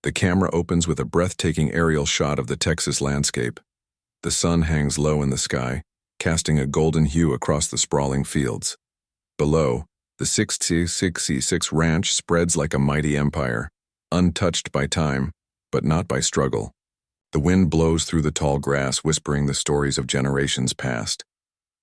The camera opens with a breathtaking aerial shot of the Texas landscape. The sun hangs low in the sky, casting a golden hue across the sprawling fields. Below, the 666 ranch spreads like a mighty empire, untouched by time, but not by struggle. The wind blows through the tall grass, whispering the stories of generations past.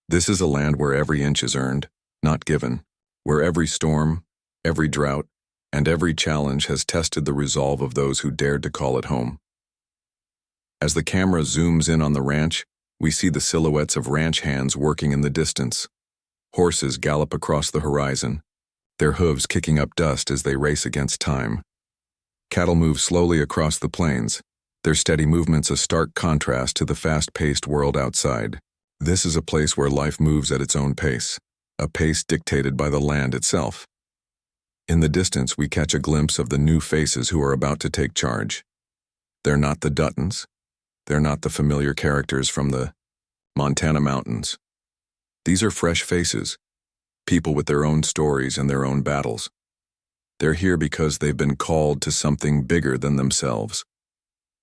This is a land where every inch is earned, not given, where every storm, every drought, and every challenge has tested the resolve of those who dared to call it home. As the camera zooms in on the ranch, we see the silhouettes of ranch hands working in the distance. Horses gallop across the horizon, their hooves kicking up dust as they race against time. Cattle move slowly across the plains, their steady movements a stark contrast to the fast-paced world outside. This is a place where life moves at its own pace, a pace dictated by the land itself. In the distance, we catch a glimpse of the new faces who are about to take charge. They're not the Duttons. They're not the familiar characters from the Montana mountains. These are fresh faces, people with their own stories and their own battles. They're here because they've been called to something bigger than themselves.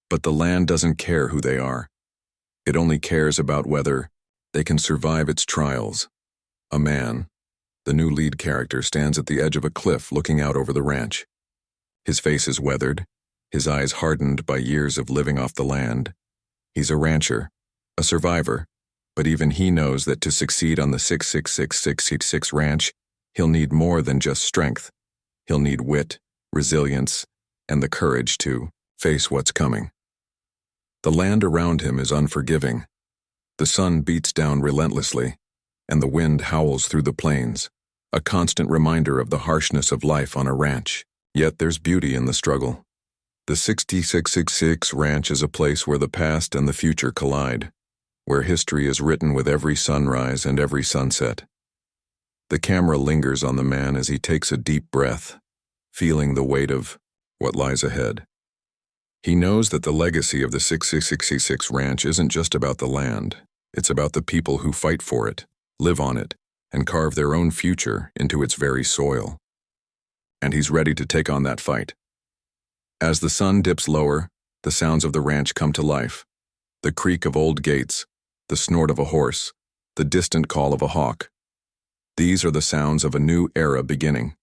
But the land doesn't care who they are. It only cares about whether they can survive its trials. A man, the new lead character, stands at the edge of a cliff looking out over the ranch. His face is weathered, his eyes hardened by years of living off the land. He's a rancher, a survivor, but even he knows that to succeed on the 666 ranch, he'll need more than just strength. He'll need wit, resilience, and the courage to face what's coming. The land around him is unforgiving. The sun beats down relentlessly, and the wind howls through the plains, a constant reminder of the harshness of life on a ranch. Yet there's beauty in the struggle. The 666 ranch is a place where the past and the future collide, where history is written with every sunrise and every sunset. The camera lingers on the man as he takes a deep breath, feeling the weight of what lies ahead. He knows that the legacy of the 666 ranch isn't just about the land. It's about the people who fight for it, live on it, and carve their own future into its very soil. And he's ready to take on that fight. As the sun dips lower, the sounds of the ranch come to life. The creak of old gates, the snort of a horse, the distant call of a hawk. These are the sounds of a new era beginning.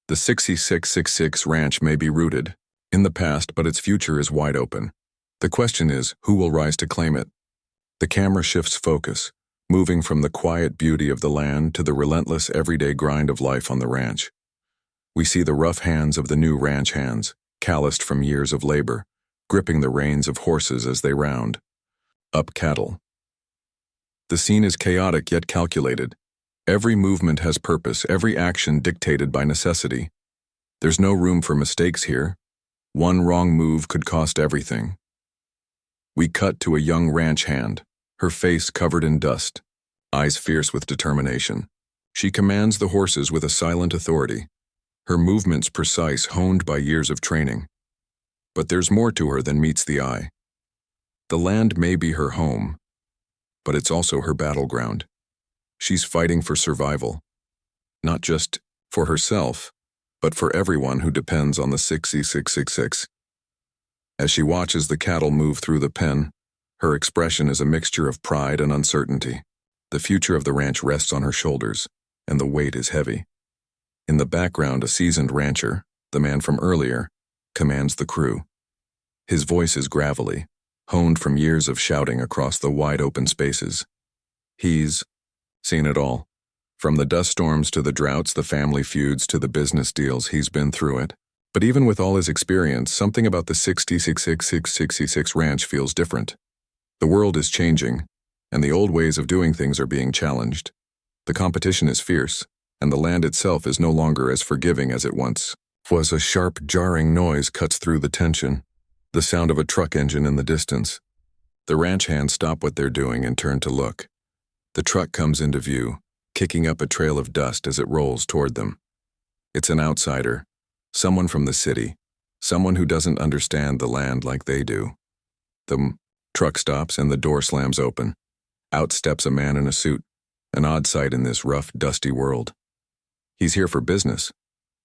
The 666 ranch may be rooted in the past, but its future is wide open. The question is, who will rise to claim it? The camera shifts focus, moving from the quiet beauty of the land to the relentless everyday grind of life on the ranch. We see the rough hands of the new ranch hands, calloused from years of labor, gripping the reins of horses as they round up cattle. The scene is chaotic yet calculated. Every movement has purpose, every action dictated by necessity. There's no room for mistakes here. One wrong move could cost everything. We cut to a young ranch hand, her face covered in dust, eyes fierce with determination. She commands the horses with a silent authority, her movements precise, honed by years of training. But there's more to her than meets the eye. The land may be her home, but it's also her battleground. She's fighting for survival, not just for herself, but for everyone who depends on the 666. As she watches the cattle move through the pen, her expression is a mixture of pride and uncertainty. The future of the ranch rests on her shoulders, and the weight is heavy. In the background, a seasoned rancher, the man from earlier, commands the crew. His voice is gravelly, honed from years of shouting across the wide open spaces. He's seen it all. From the dust storms to the droughts, the family feuds to the business deals, he's been through it. But even with all his experience, something about the 666 ranch feels different. The world is changing, and the old ways of doing things are being challenged. The competition is fierce, and the land itself is no longer as forgiving as it once was. A sharp, jarring noise cuts through the tension, the sound of a truck engine in the distance. The ranch hands stop what they're doing and turn to look. The truck comes into view, kicking up a trail of dust as it rolls toward them. It's an outsider, someone from the city, someone who doesn't understand the land like they do. The truck stops and the door slams open. Out steps a man in a suit, an odd sight in this rough, dusty world. He's here for business,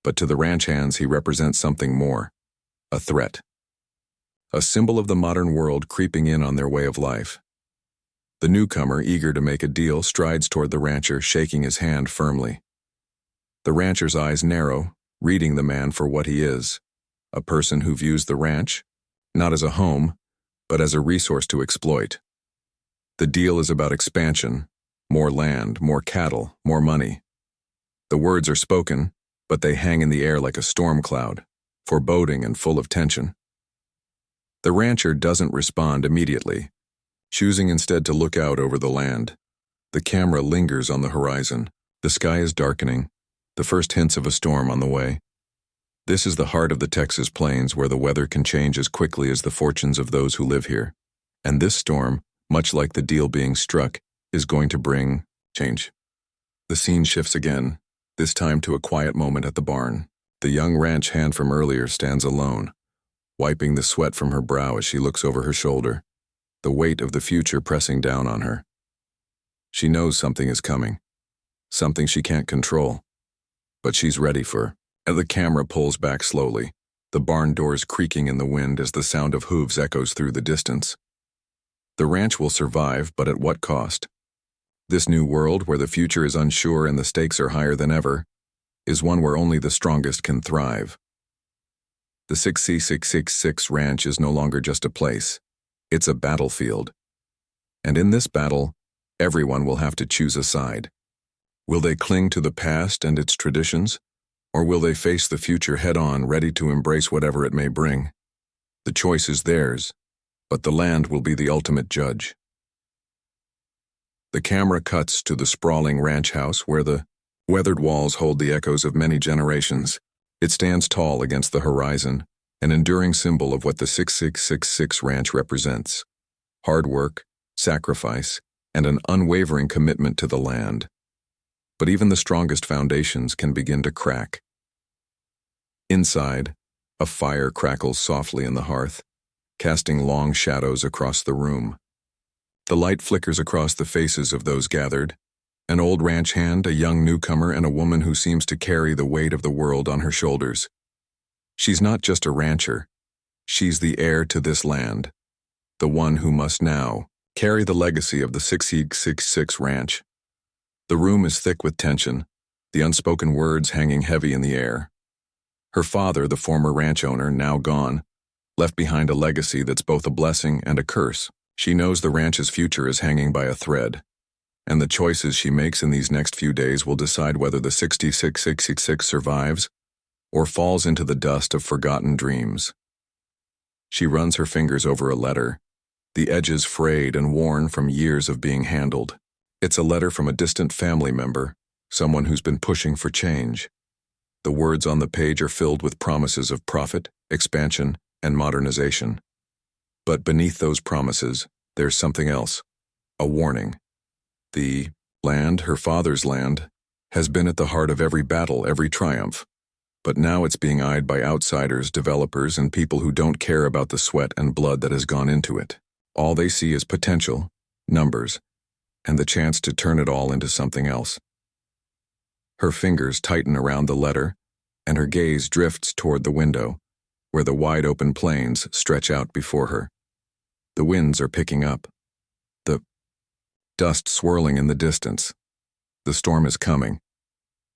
but to the ranch hands he represents something more, a threat. A symbol of the modern world creeping in on their way of life. The newcomer, eager to make a deal, strides toward the rancher, shaking his hand firmly. The rancher's eyes narrow, reading the man for what he is, a person who views the ranch, not as a home, but as a resource to exploit. The deal is about expansion, more land, more cattle, more money. The words are spoken, but they hang in the air like a storm cloud, foreboding and full of tension. The rancher doesn't respond immediately, choosing instead to look out over the land. The camera lingers on the horizon. The sky is darkening, the first hints of a storm on the way. This is the heart of the Texas plains, where the weather can change as quickly as the fortunes of those who live here. And this storm, much like the deal being struck, is going to bring change. The scene shifts again, this time to a quiet moment at the barn. The young ranch hand from earlier stands alone, wiping the sweat from her brow as she looks over her shoulder, the weight of the future pressing down on her. She knows something is coming, something she can't control, but she's ready for. And the camera pulls back slowly, the barn doors creaking in the wind as the sound of hooves echoes through the distance. The ranch will survive, but at what cost? This new world, where the future is unsure and the stakes are higher than ever, is one where only the strongest can thrive. The 6C666 ranch is no longer just a place. It's a battlefield. And in this battle, everyone will have to choose a side. Will they cling to the past and its traditions? Or will they face the future head-on, ready to embrace whatever it may bring? The choice is theirs, but the land will be the ultimate judge. The camera cuts to the sprawling ranch house where the weathered walls hold the echoes of many generations. It stands tall against the horizon, an enduring symbol of what the 6666 ranch represents: hard work, sacrifice, and an unwavering commitment to the land. But even the strongest foundations can begin to crack. Inside, a fire crackles softly in the hearth, casting long shadows across the room. The light flickers across the faces of those gathered, an old ranch hand, a young newcomer, and a woman who seems to carry the weight of the world on her shoulders. She's not just a rancher. She's the heir to this land, the one who must now carry the legacy of the 6666 ranch. The room is thick with tension, the unspoken words hanging heavy in the air. Her father, the former ranch owner, now gone, left behind a legacy that's both a blessing and a curse. She knows the ranch's future is hanging by a thread, and the choices she makes in these next few days will decide whether the 6666 survives or falls into the dust of forgotten dreams. She runs her fingers over a letter, the edges frayed and worn from years of being handled. It's a letter from a distant family member, someone who's been pushing for change. The words on the page are filled with promises of profit, expansion, and modernization. But beneath those promises, there's something else, a warning. The land, her father's land, has been at the heart of every battle, every triumph. But now it's being eyed by outsiders, developers, and people who don't care about the sweat and blood that has gone into it. All they see is potential, numbers, and the chance to turn it all into something else. Her fingers tighten around the letter, and her gaze drifts toward the window, where the wide-open plains stretch out before her. The winds are picking up, the dust swirling in the distance. The storm is coming.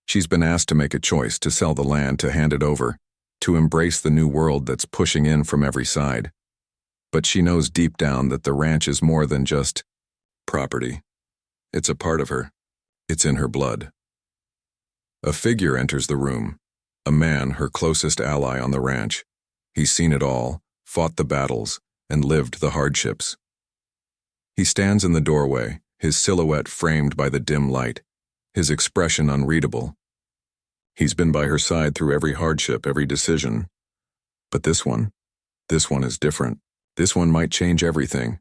She's been asked to make a choice, to sell the land, to hand it over, to embrace the new world that's pushing in from every side. But she knows deep down that the ranch is more than just property. It's a part of her. It's in her blood. A figure enters the room, a man, her closest ally on the ranch. He's seen it all, fought the battles, and lived the hardships. He stands in the doorway, his silhouette framed by the dim light, his expression unreadable. He's been by her side through every hardship, every decision. But this one is different. This one might change everything.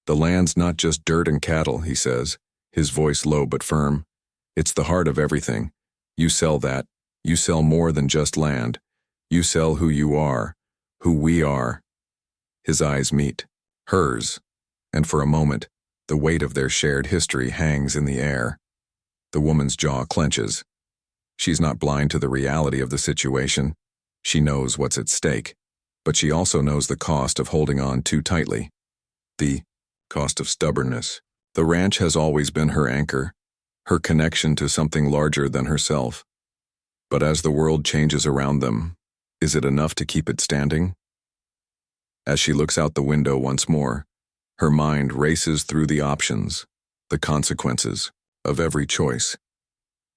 The land's not just dirt and cattle, he says, his voice low but firm. It's the heart of everything. You sell that. You sell more than just land. You sell who you are, who we are. His eyes meet, hers, and for a moment, the weight of their shared history hangs in the air. The woman's jaw clenches. She's not blind to the reality of the situation. She knows what's at stake. But she also knows the cost of holding on too tightly. The cost of stubbornness. The ranch has always been her anchor, her connection to something larger than herself. But as the world changes around them, is it enough to keep it standing? As she looks out the window once more, her mind races through the options, the consequences of every choice.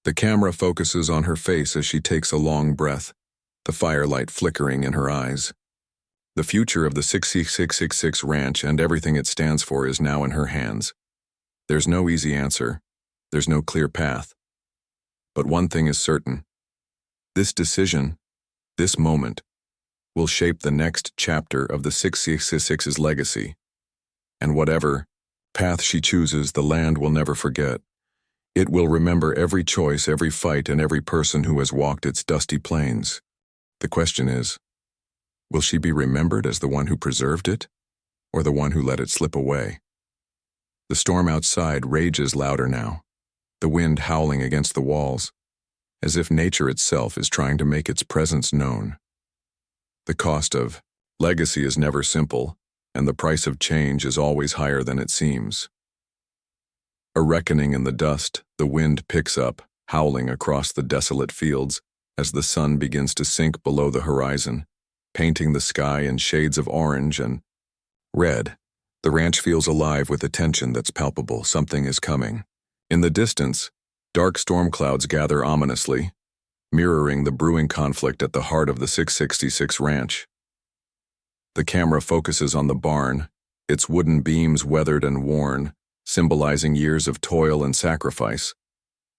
The camera focuses on her face as she takes a long breath, the firelight flickering in her eyes. The future of the 66666 ranch and everything it stands for is now in her hands. There's no easy answer. There's no clear path. But one thing is certain. This decision, this moment, will shape the next chapter of the 666's legacy. And whatever path she chooses, the land will never forget. It will remember every choice, every fight, and every person who has walked its dusty plains. The question is, will she be remembered as the one who preserved it, or the one who let it slip away? The storm outside rages louder now, the wind howling against the walls, as if nature itself is trying to make its presence known. The cost of legacy is never simple, and the price of change is always higher than it seems. A reckoning in the dust, the wind picks up, howling across the desolate fields as the sun begins to sink below the horizon, painting the sky in shades of orange and red. The ranch feels alive with a tension that's palpable. Something is coming. In the distance, dark storm clouds gather ominously, mirroring the brewing conflict at the heart of the 666 ranch. The camera focuses on the barn, its wooden beams weathered and worn, symbolizing years of toil and sacrifice.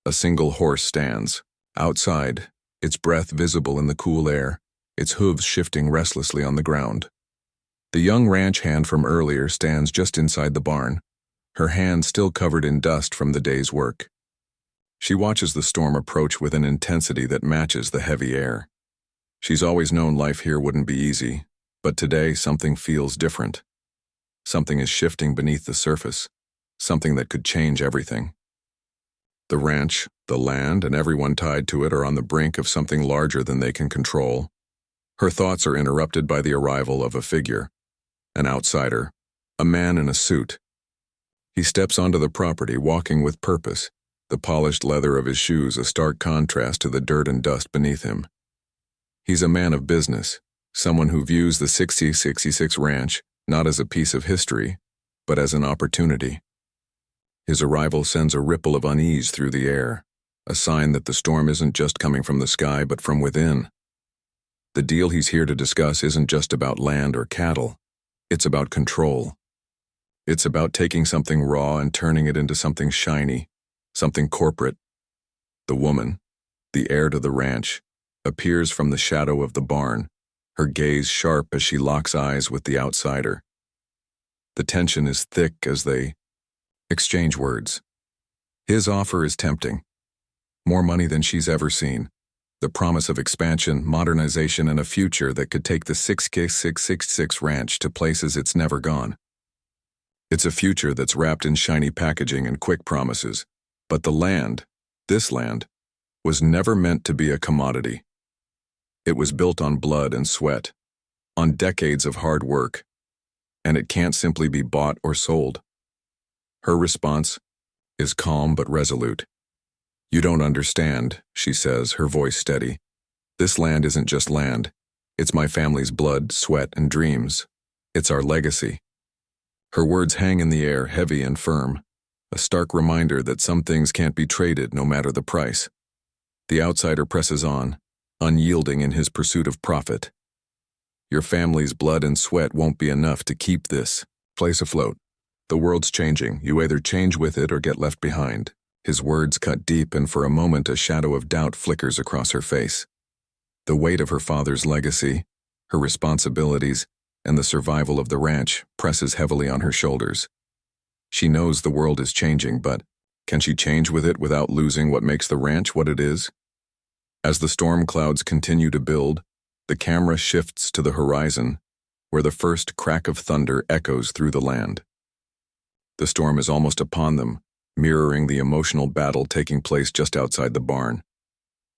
A single horse stands, outside, its breath visible in the cool air, its hooves shifting restlessly on the ground. The young ranch hand from earlier stands just inside the barn, her hand still covered in dust from the day's work. She watches the storm approach with an intensity that matches the heavy air. She's always known life here wouldn't be easy, but today something feels different. Something is shifting beneath the surface, something that could change everything. The ranch, the land, and everyone tied to it are on the brink of something larger than they can control. Her thoughts are interrupted by the arrival of a figure, an outsider, a man in a suit. He steps onto the property, walking with purpose, the polished leather of his shoes a stark contrast to the dirt and dust beneath him. He's a man of business, someone who views the 666 ranch not as a piece of history, but as an opportunity. His arrival sends a ripple of unease through the air, a sign that the storm isn't just coming from the sky but from within. The deal he's here to discuss isn't just about land or cattle. It's about control. It's about taking something raw and turning it into something shiny, something corporate. The woman, the heir to the ranch, appears from the shadow of the barn, her gaze sharp as she locks eyes with the outsider. The tension is thick as they exchange words. His offer is tempting. More money than she's ever seen. The promise of expansion, modernization, and a future that could take the 666 ranch to places it's never gone. It's a future that's wrapped in shiny packaging and quick promises. But the land, this land, was never meant to be a commodity. It was built on blood and sweat, on decades of hard work, and it can't simply be bought or sold. Her response is calm but resolute. "You don't understand," she says, her voice steady. "This land isn't just land. It's my family's blood, sweat, and dreams. It's our legacy." Her words hang in the air, heavy and firm, a stark reminder that some things can't be traded no matter the price. The outsider presses on, unyielding in his pursuit of profit. "Your family's blood and sweat won't be enough to keep this place afloat. The world's changing. You either change with it or get left behind." His words cut deep, and for a moment a shadow of doubt flickers across her face. The weight of her father's legacy, her responsibilities, and the survival of the ranch presses heavily on her shoulders. She knows the world is changing, but can she change with it without losing what makes the ranch what it is? As the storm clouds continue to build, the camera shifts to the horizon, where the first crack of thunder echoes through the land. The storm is almost upon them, mirroring the emotional battle taking place just outside the barn.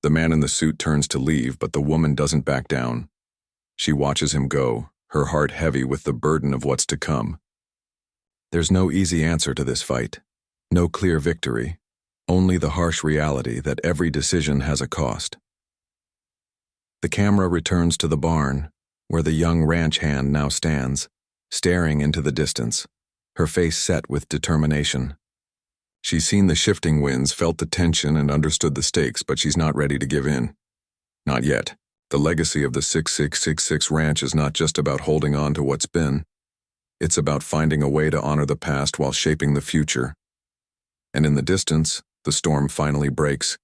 The man in the suit turns to leave, but the woman doesn't back down. She watches him go, her heart heavy with the burden of what's to come. There's no easy answer to this fight, no clear victory, only the harsh reality that every decision has a cost. The camera returns to the barn, where the young ranch hand now stands, staring into the distance, her face set with determination. She's seen the shifting winds, felt the tension, and understood the stakes, but she's not ready to give in. Not yet. The legacy of the 6666 ranch is not just about holding on to what's been. It's about finding a way to honor the past while shaping the future. And in the distance, the storm finally breaks.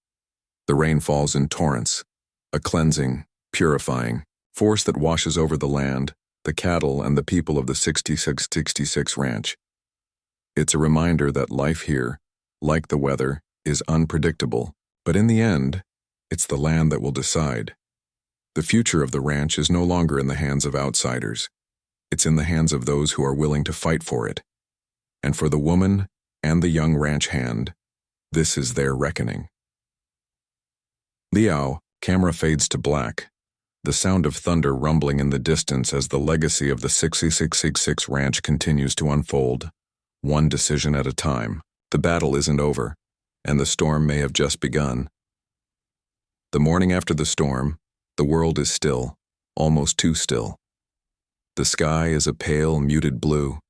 The rain falls in torrents, a cleansing, purifying force that washes over the land, the cattle, and the people of the 6666 ranch. It's a reminder that life here, like the weather, is unpredictable, but in the end, it's the land that will decide. The future of the ranch is no longer in the hands of outsiders. It's in the hands of those who are willing to fight for it. And for the woman and the young ranch hand, this is their reckoning. Liao, camera fades to black, the sound of thunder rumbling in the distance as the legacy of the 6666 ranch continues to unfold, one decision at a time. The battle isn't over, and the storm may have just begun. The morning after the storm, the world is still, almost too still. The sky is a pale, muted blue,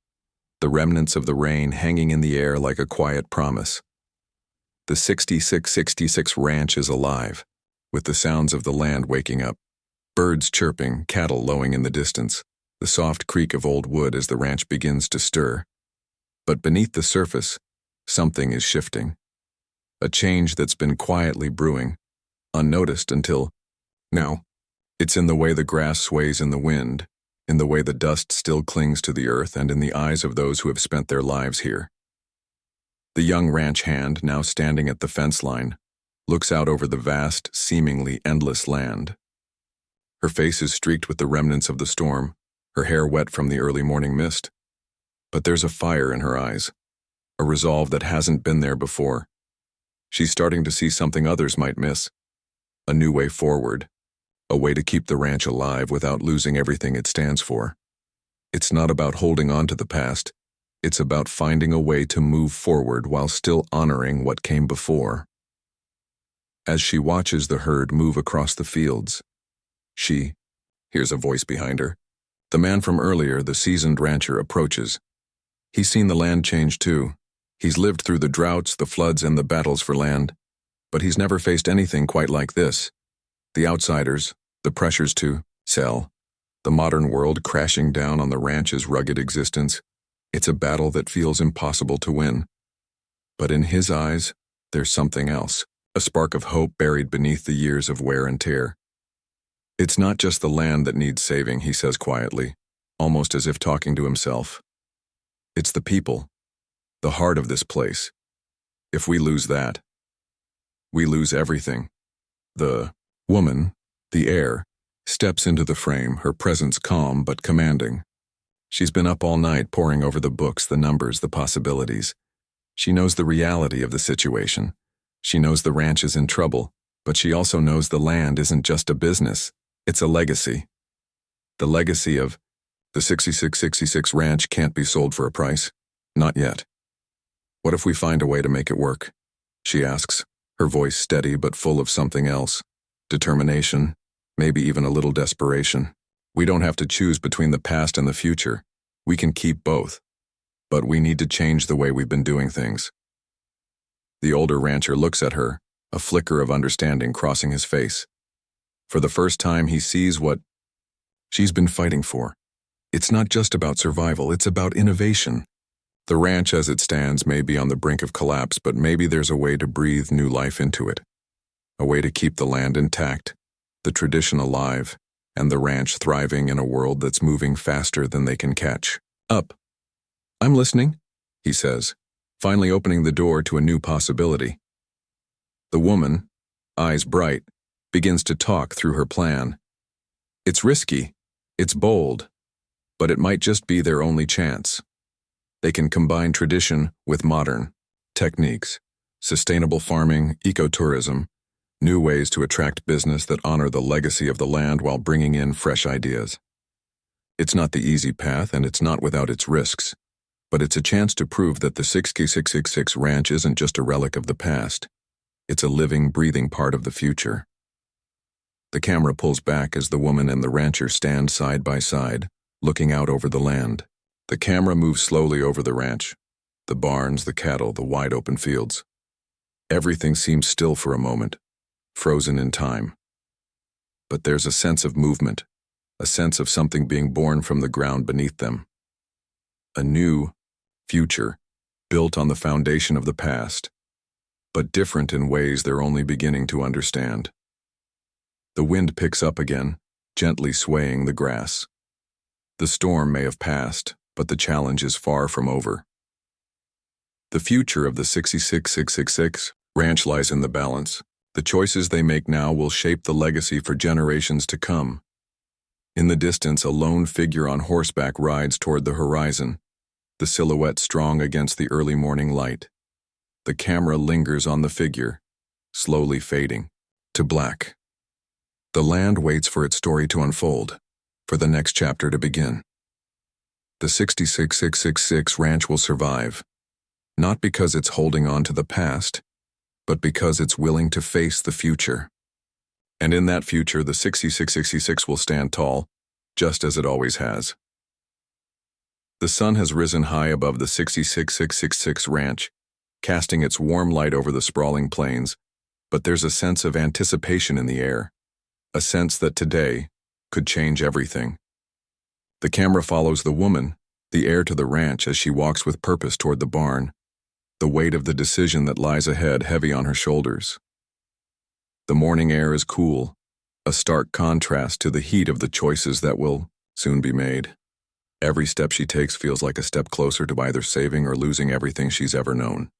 the remnants of the rain hanging in the air like a quiet promise. The 6666 ranch is alive, with the sounds of the land waking up, birds chirping, cattle lowing in the distance, the soft creak of old wood as the ranch begins to stir. But beneath the surface, something is shifting. A change that's been quietly brewing, unnoticed until now. It's in the way the grass sways in the wind, in the way the dust still clings to the earth, and in the eyes of those who have spent their lives here. The young ranch hand, now standing at the fence line, looks out over the vast, seemingly endless land. Her face is streaked with the remnants of the storm, her hair wet from the early morning mist. But there's a fire in her eyes, a resolve that hasn't been there before. She's starting to see something others might miss, a new way forward, a way to keep the ranch alive without losing everything it stands for. It's not about holding on to the past, it's about finding a way to move forward while still honoring what came before. As she watches the herd move across the fields, she hears a voice behind her. The man from earlier, the seasoned rancher, approaches. He's seen the land change too. He's lived through the droughts, the floods, and the battles for land. But he's never faced anything quite like this. The outsiders, the pressures to sell, the modern world crashing down on the ranch's rugged existence. It's a battle that feels impossible to win. But in his eyes, there's something else, a spark of hope buried beneath the years of wear and tear. It's not just the land that needs saving, he says quietly, almost as if talking to himself. It's the people, the heart of this place. If we lose that, we lose everything. The woman, the heir, steps into the frame, her presence calm but commanding. She's been up all night poring over the books, the numbers, the possibilities. She knows the reality of the situation. She knows the ranch is in trouble, but she also knows the land isn't just a business. It's a legacy. The legacy of the 6666 ranch can't be sold for a price. Not yet. What if we find a way to make it work? She asks, her voice steady but full of something else. Determination, maybe even a little desperation. We don't have to choose between the past and the future. We can keep both. But we need to change the way we've been doing things. The older rancher looks at her, a flicker of understanding crossing his face. For the first time, he sees what she's been fighting for. It's not just about survival, it's about innovation. The ranch as it stands may be on the brink of collapse, but maybe there's a way to breathe new life into it. A way to keep the land intact, the tradition alive, and the ranch thriving in a world that's moving faster than they can catch up. I'm listening, he says, finally opening the door to a new possibility. The woman, eyes bright, begins to talk through her plan. It's risky, it's bold, but it might just be their only chance. They can combine tradition with modern techniques, sustainable farming, ecotourism, New ways to attract business that honor the legacy of the land while bringing in fresh ideas. It's not the easy path, and it's not without its risks, but it's a chance to prove that the 66666 ranch isn't just a relic of the past. It's a living, breathing part of the future. The camera pulls back as the woman and the rancher stand side by side, looking out over the land. The camera moves slowly over the ranch, the barns, the cattle, the wide open fields. Everything seems still for a moment, frozen in time. But there's a sense of movement, a sense of something being born from the ground beneath them. A new future, built on the foundation of the past, but different in ways they're only beginning to understand. The wind picks up again, gently swaying the grass. The storm may have passed, but the challenge is far from over. The future of the 66666 ranch lies in the balance. The choices they make now will shape the legacy for generations to come. In the distance, a lone figure on horseback rides toward the horizon, the silhouette strong against the early morning light. The camera lingers on the figure, slowly fading to black. The land waits for its story to unfold, for the next chapter to begin. The 66666 ranch will survive, not because it's holding on to the past, but because it's willing to face the future. And in that future, the 66666 will stand tall, just as it always has. The sun has risen high above the 66666 ranch, casting its warm light over the sprawling plains, but there's a sense of anticipation in the air, a sense that today could change everything. The camera follows the woman, the heir to the ranch, as she walks with purpose toward the barn, the weight of the decision that lies ahead heavy on her shoulders. The morning air is cool, a stark contrast to the heat of the choices that will soon be made. Every step she takes feels like a step closer to either saving or losing everything she's ever known.